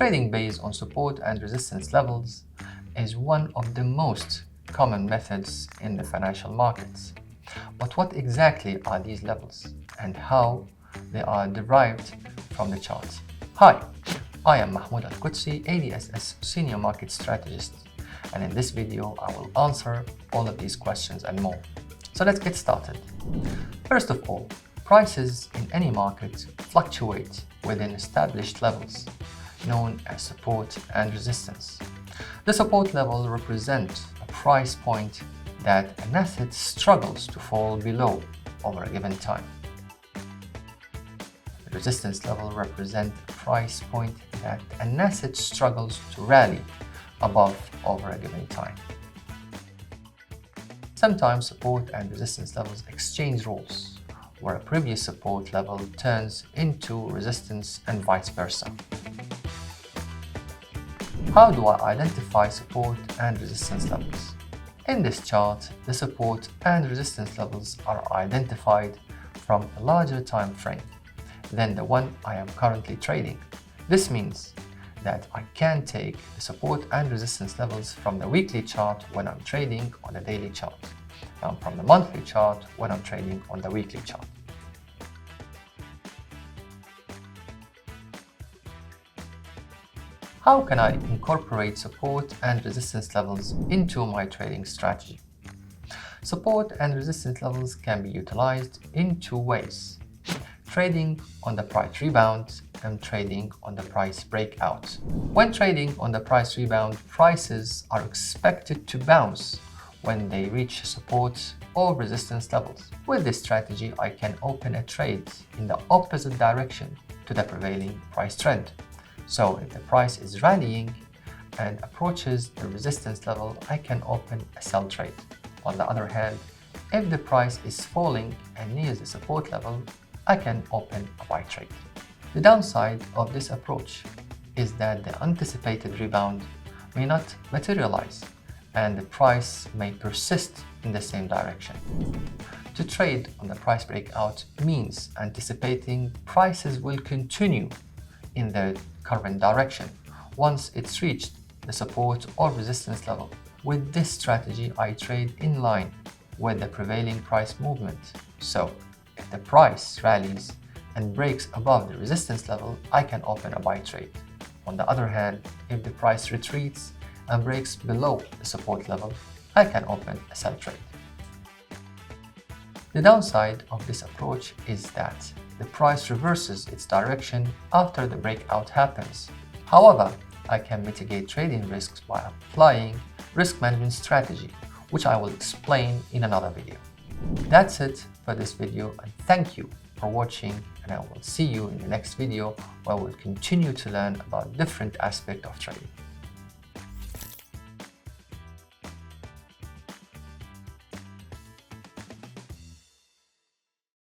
Trading based on support and resistance levels is one of the most common methods in the financial markets. But what exactly are these levels and how they are derived from the charts? Hi, I am Mahmoud Alkudsi, ADSS Senior Market Strategist, and in this video I will answer all of these questions and more. So let's get started. First of all, prices in any market fluctuate within established levels, known as support and resistance. The support level represents a price point that an asset struggles to fall below over a given time. The resistance level represents a price point that an asset struggles to rally above over a given time. Sometimes support and resistance levels exchange roles, where a previous support level turns into resistance and vice versa. How do I identify support and resistance levels? In this chart, the support and resistance levels are identified from a larger time frame than the one I am currently trading. This means that I can take the support and resistance levels from the weekly chart when I'm trading on the daily chart, and from the monthly chart when I'm trading on the weekly chart. How can I incorporate support and resistance levels into my trading strategy? Support and resistance levels can be utilized in two ways: trading on the price rebound and trading on the price breakout. When trading on the price rebound, prices are expected to bounce when they reach support or resistance levels. With this strategy, I can open a trade in the opposite direction to the prevailing price trend. So if the price is rallying and approaches the resistance level, I can open a sell trade. On the other hand, if the price is falling and nears the support level, I can open a buy trade. The downside of this approach is that the anticipated rebound may not materialize and the price may persist in the same direction. To trade on the price breakout means anticipating prices will continue in their current direction once it's reached the support or resistance level. With this strategy, I trade in line with the prevailing price movement. So if the price rallies and breaks above the resistance level, I can open a buy trade. On the other hand, if the price retreats and breaks below the support level, I can open a sell trade. The downside of this approach is that the price reverses its direction after the breakout happens. However, I can mitigate trading risks by applying risk management strategy, which I will explain in another video. That's it for this video, and thank you for watching, and I will see you in the next video where we'll continue to learn about different aspects of trading.